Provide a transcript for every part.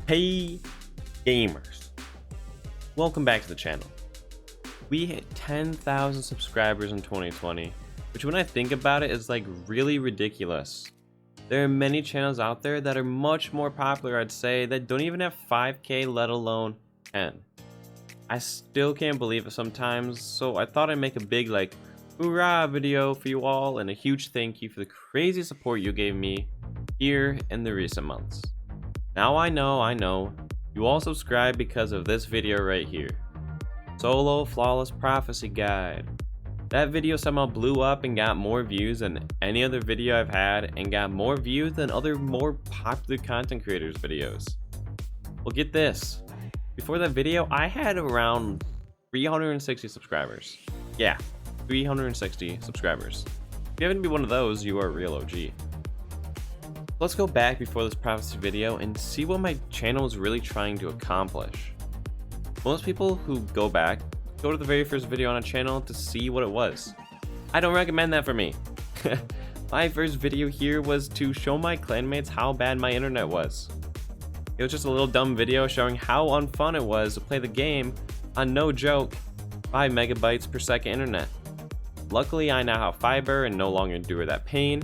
Hey gamers, welcome back to the channel. We hit 10,000 subscribers in 2020, which when I think about it is like really ridiculous. There are many channels out there that are much more popular, I'd say, that don't even have 5k, let alone 10. I still can't believe it sometimes, so I thought I'd make a big like hoorah video for you all and a huge thank you for the crazy support you gave me here in the recent months. Now I know, you all subscribe because of this video right here. Solo Flawless Prophecy Guide. That video somehow blew up and got more views than any other video I've had and got more views than other more popular content creators' videos. Well, get this. Before that video, I had around 360 subscribers. Yeah, 360 subscribers. If you haven't been one of those, you are a real OG. Let's go back before this prophecy video and see what my channel is really trying to accomplish. Most people who go back go to the very first video on a channel to see what it was. I don't recommend that for me. My first video here was to show my clanmates how bad my internet was. It was just a little dumb video showing how unfun it was to play the game on, no joke, 5 megabytes per second internet. Luckily, I now have fiber and no longer endure that pain.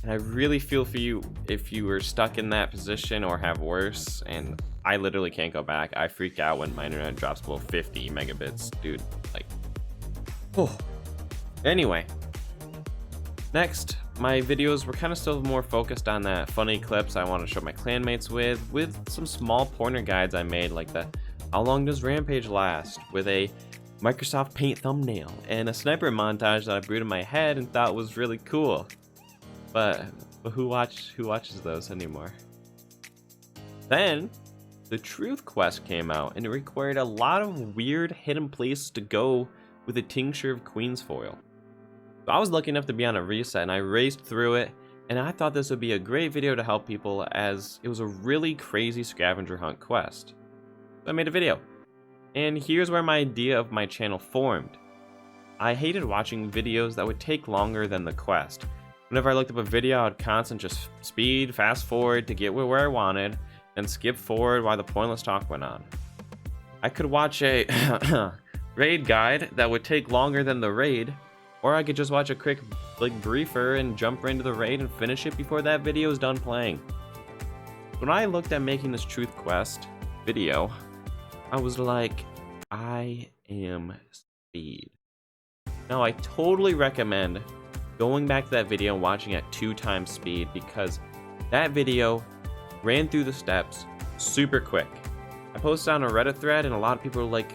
And I really feel for you if you were stuck in that position or have worse, and I literally can't go back. I freak out when my internet drops below 50 megabits, dude, like, oh. Anyway, next, my videos were kind of still more focused on that funny clips I want to show my clanmates with some small pointer guides I made, like the how long does Rampage last, with a Microsoft Paint thumbnail, and a sniper montage that I brewed in my head and thought was really cool. But who watches those anymore? Then the Truth Quest came out, and it required a lot of weird hidden places to go with a tincture of Queen's Foil. So I was lucky enough to be on a reset, and I raced through it, and I thought this would be a great video to help people as it was a really crazy scavenger hunt quest. So I made a video, and here's where my idea of my channel formed. I hated watching videos that would take longer than the quest. Whenever I looked up a video, I'd constantly just speed, fast forward to get where I wanted, and skip forward while the pointless talk went on. I could watch a raid guide that would take longer than the raid, or I could just watch a quick briefer and jump right into the raid and finish it before that video is done playing. When I looked at making this Truth Quest video, I was like, I am speed. Now I totally recommend going back to that video and watching at 2x speed, because that video ran through the steps super quick. I posted on a Reddit thread and a lot of people were like,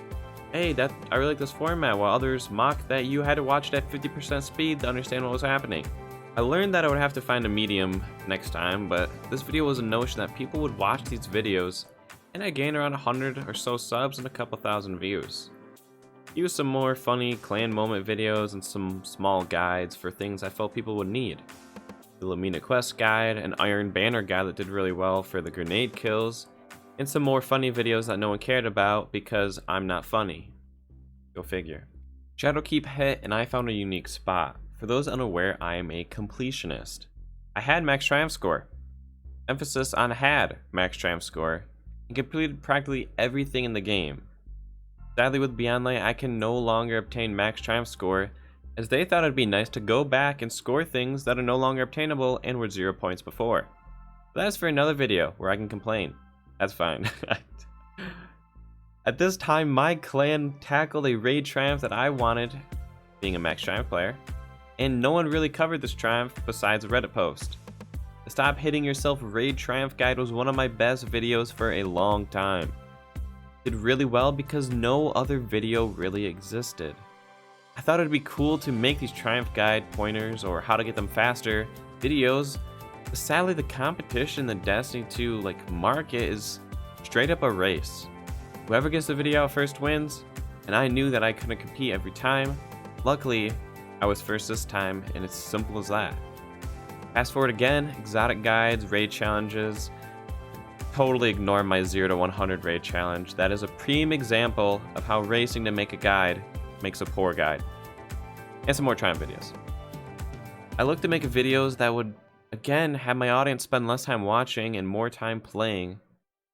hey, I really like this format, while others mocked that you had to watch it at 50% speed to understand what was happening. I learned that I would have to find a medium next time, but this video was a notion that people would watch these videos and I gained around 100 or so subs and a couple thousand views. Use some more funny clan moment videos and some small guides for things I felt people would need. The Lamina Quest guide, an Iron Banner guide that did really well for the grenade kills, and some more funny videos that no one cared about because I'm not funny. Go figure. Shadowkeep hit and I found a unique spot. For those unaware, I am a completionist. I had max triumph score. Emphasis on had max triumph score, and completed practically everything in the game. Sadly, with Beyond Light, I can no longer obtain max triumph score, as they thought it'd be nice to go back and score things that are no longer obtainable and were 0 points before. But that is for another video where I can complain. That's fine. At this time, my clan tackled a raid triumph that I wanted, being a max triumph player, and no one really covered this triumph besides a Reddit post. The Stop Hitting Yourself raid triumph guide was one of my best videos for a long time. Did really well because no other video really existed. I thought it'd be cool to make these triumph guide pointers or how to get them faster videos, but sadly the competition in the Destiny 2 market is straight up a race. Whoever gets the video out first wins, and I knew that I couldn't compete every time. Luckily, I was first this time, and it's simple as that. Fast forward again, exotic guides, raid challenges. Totally ignore my 0 to 100 raid challenge. That is a prime example of how racing to make a guide makes a poor guide. And some more triumph videos. I looked to make videos that would, again, have my audience spend less time watching and more time playing,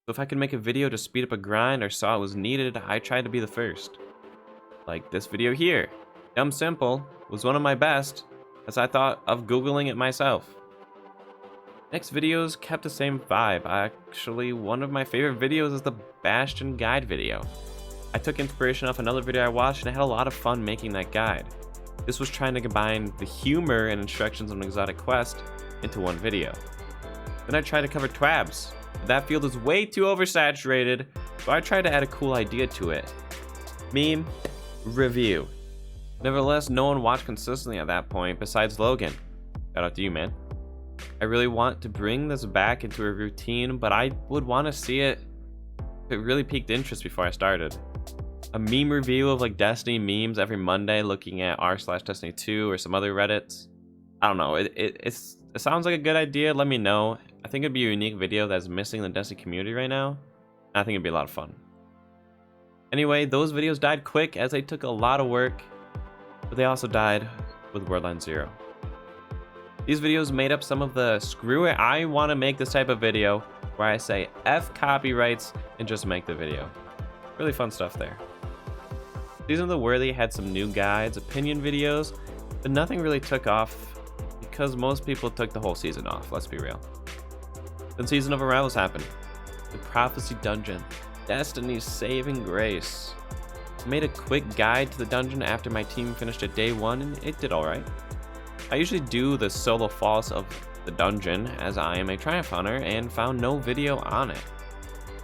So if I could make a video to speed up a grind or saw it was needed, I tried to be the first. Like this video here. Dumb Simple was one of my best, as I thought of Googling it myself. Next videos kept the same vibe. Actually, one of my favorite videos is the Bastion guide video. I took inspiration off another video I watched and I had a lot of fun making that guide. This was trying to combine the humor and instructions on an exotic quest into one video. Then I tried to cover twabs. That field is way too oversaturated, so I tried to add a cool idea to it. Meme, review. Nevertheless, no one watched consistently at that point besides Logan. Shout out to you, man. I really want to bring this back into a routine, but I would want to see it if it really piqued interest before I started. A meme review of like Destiny memes every Monday, looking at r/Destiny 2 or some other Reddits. I don't know. It sounds like a good idea. Let me know. I think it'd be a unique video that's missing the Destiny community right now. And I think it'd be a lot of fun. Anyway, those videos died quick as they took a lot of work, but they also died with Worldline 0. These videos made up some of the screw it, I want to make this type of video where I say F copyrights and just make the video. Really fun stuff there. Season of the Worthy had some new guides, opinion videos, but nothing really took off because most people took the whole season off, let's be real. Then Season of Arrivals happened. The Prophecy Dungeon, Destiny's saving grace. I made a quick guide to the dungeon after my team finished at day 1 and it did alright. I usually do the solo falls of the dungeon as I am a Triumph Hunter and found no video on it.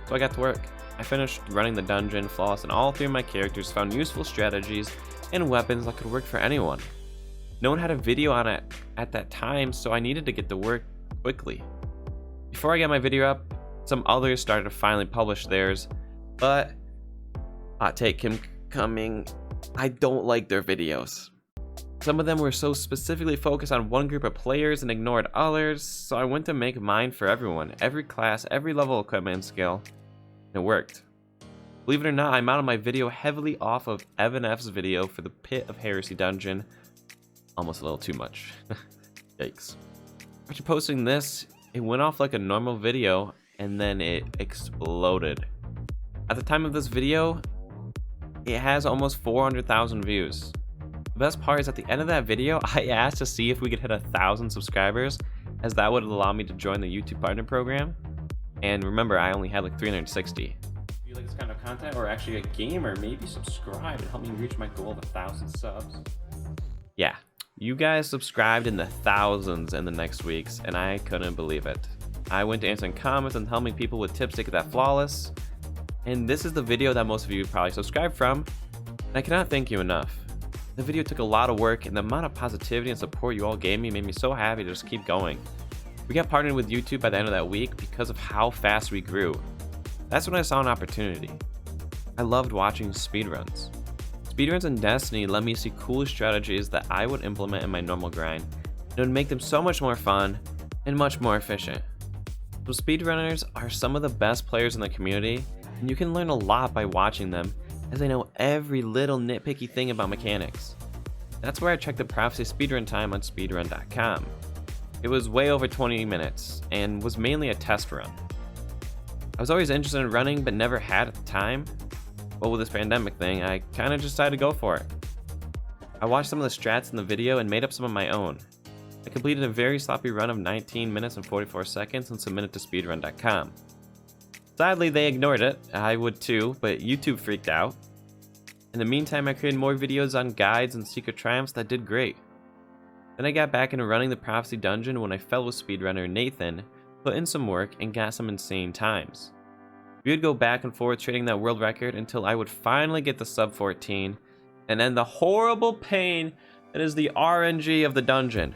So I got to work. I finished running the dungeon flawless and all 3 of my characters found useful strategies and weapons that could work for anyone. No one had a video on it at that time, so I needed to get to work quickly. Before I got my video up, some others started to finally publish theirs, but hot take coming, I don't like their videos. Some of them were so specifically focused on one group of players and ignored others, so I went to make mine for everyone, every class, every level of equipment and skill, and it worked. Believe it or not, I mounted my video heavily off of Evan F's video for the Pit of Heresy dungeon. Almost a little too much. Yikes. After posting this, it went off like a normal video, and then it exploded. At the time of this video, it has almost 400,000 views. The best part is at the end of that video, I asked to see if we could hit 1,000 subscribers, as that would allow me to join the YouTube Partner Program. And remember, I only had like 360. If you like this kind of content, or actually a gamer, maybe subscribe and help me reach my goal of 1,000 subs. Yeah, you guys subscribed in the thousands in the next weeks, and I couldn't believe it. I went to answering comments and helping people with tips to get that flawless. And this is the video that most of you probably subscribed from, and I cannot thank you enough. The video took a lot of work, and the amount of positivity and support you all gave me made me so happy to just keep going. We got partnered with YouTube by the end of that week because of how fast we grew. That's when I saw an opportunity. I loved watching speedruns. Speedruns in Destiny let me see cool strategies that I would implement in my normal grind, and it would make them so much more fun and much more efficient. So speedrunners are some of the best players in the community, and you can learn a lot by watching them, as they know every little nitpicky thing about mechanics. That's where I checked the Prophecy speedrun time on speedrun.com. It was way over 20 minutes, and was mainly a test run. I was always interested in running, but never had at the time. But with this pandemic thing, I kinda just decided to go for it. I watched some of the strats in the video and made up some of my own. I completed a very sloppy run of 19 minutes and 44 seconds and submitted to speedrun.com. Sadly, they ignored it. I would too, but YouTube freaked out. In the meantime, I created more videos on guides and secret triumphs that did great. Then I got back into running the Prophecy dungeon when I fell with speedrunner Nathan, put in some work, and got some insane times. We would go back and forth trading that world record until I would finally get the sub 14 and end the horrible pain that is the RNG of the dungeon.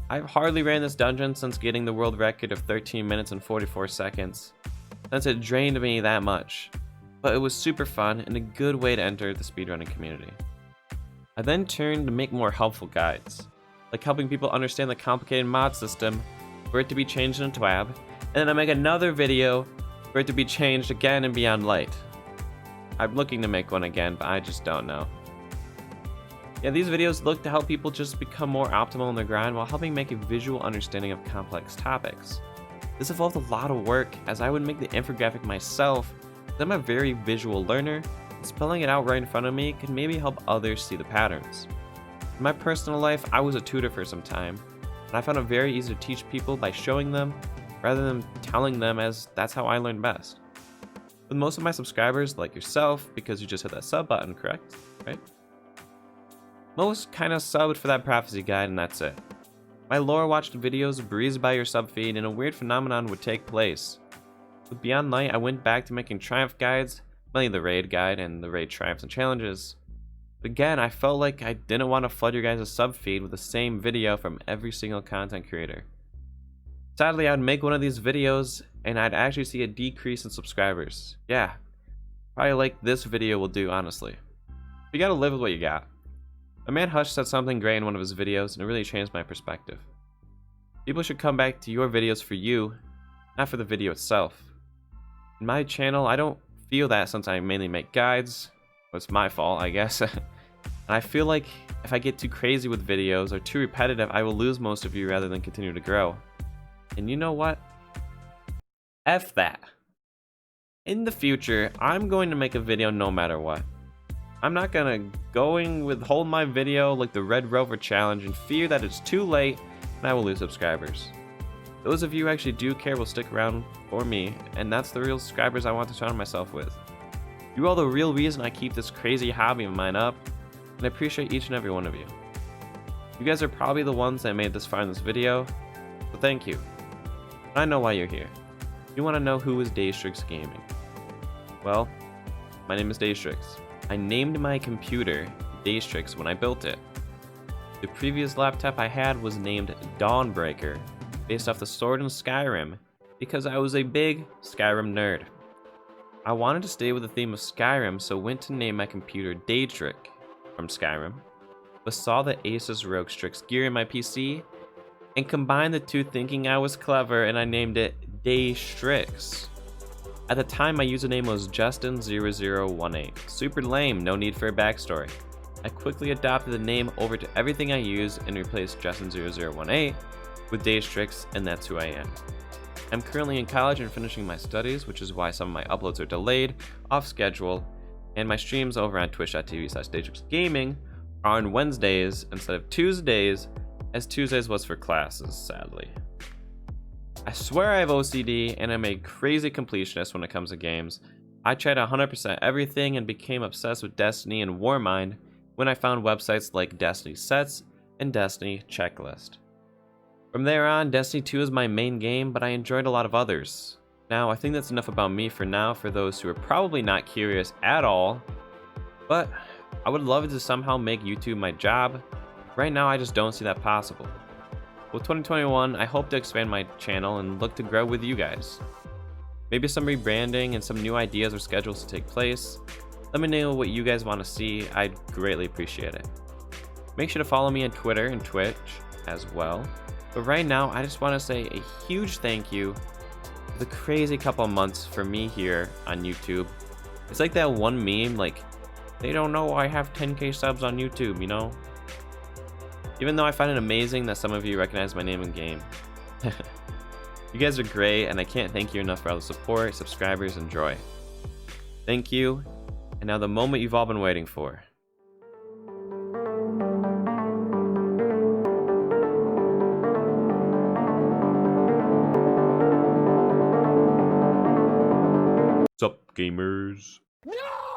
I've hardly ran this dungeon since getting the world record of 13 minutes and 44 seconds, since it drained me that much, but it was super fun and a good way to enter the speedrunning community. I then turned to make more helpful guides, like helping people understand the complicated mod system for it to be changed in TWAB, and then I make another video for it to be changed again in Beyond Light. I'm looking to make one again, but I just don't know. Yeah, these videos look to help people just become more optimal in their grind while helping make a visual understanding of complex topics. This involved a lot of work, as I would make the infographic myself, as I'm a very visual learner, and spelling it out right in front of me could maybe help others see the patterns. In my personal life, I was a tutor for some time, and I found it very easy to teach people by showing them, rather than telling them, as that's how I learned best. With most of my subscribers, like yourself, because you just hit that sub button, correct? Right? Most kind of subbed for that prophecy guide, and that's it. My lore watched videos breezed by your sub feed, and a weird phenomenon would take place. With Beyond Light, I went back to making Triumph guides, mainly the Raid guide and the Raid Triumphs and Challenges. But again, I felt like I didn't want to flood your guys' sub feed with the same video from every single content creator. Sadly, I'd make one of these videos, and I'd actually see a decrease in subscribers. Yeah, probably like this video will do, honestly. You gotta live with what you got. My man Hush said something great in one of his videos, and it really changed my perspective. People should come back to your videos for you, not for the video itself. In my channel, I don't feel that since I mainly make guides. Well, it's my fault, I guess. And I feel like if I get too crazy with videos or too repetitive, I will lose most of you rather than continue to grow. And you know what? F that. In the future, I'm going to make a video no matter what. I'm not gonna withhold my video like the Red Rover Challenge and fear that it's too late and I will lose subscribers. Those of you who actually do care will stick around for me, and that's the real subscribers I want to surround myself with. You are the real reason I keep this crazy hobby of mine up, and I appreciate each and every one of you. You guys are probably the ones that made this far in this video, so thank you. I know why you're here. You want to know who is Daystrix Gaming. Well, my name is Daystrix. I named my computer Daestrix when I built it. The previous laptop I had was named Dawnbreaker, based off the sword in Skyrim, because I was a big Skyrim nerd. I wanted to stay with the theme of Skyrim, so went to name my computer Daystrix from Skyrim, but saw the Asus ROG Strix gear in my PC, and combined the two thinking I was clever, and I named it Daystrix. At the time, my username was Justin0018. Super lame, no need for a backstory. I quickly adopted the name over to everything I use and replaced Justin0018 with Daystrix, and that's who I am. I'm currently in college and finishing my studies, which is why some of my uploads are delayed, off schedule, and my streams over on twitch.tv/DaystrixGaming are on Wednesdays instead of Tuesdays, as Tuesdays was for classes, sadly. I swear I have OCD, and I'm a crazy completionist when it comes to games. I tried 100% everything and became obsessed with Destiny and Warmind when I found websites like Destiny Sets and Destiny Checklist. From there on, Destiny 2 is my main game, but I enjoyed a lot of others. Now, I think that's enough about me for now for those who are probably not curious at all, but I would love to somehow make YouTube my job. Right now, I just don't see that possible. With 2021, I hope to expand my channel and look to grow with you guys. Maybe some rebranding and some new ideas or schedules to take place. Let me know what you guys want to see. I'd greatly appreciate it. Make sure to follow me on Twitter and Twitch as well. But right now, I just want to say a huge thank you for the crazy couple of months for me here on YouTube. It's like that one meme, like, they don't know I have 10k subs on YouTube, you know? Even though I find it amazing that some of you recognize my name in game. You guys are great, and I can't thank you enough for all the support, subscribers, and joy. Thank you, and now the moment you've all been waiting for. Sup, gamers? No!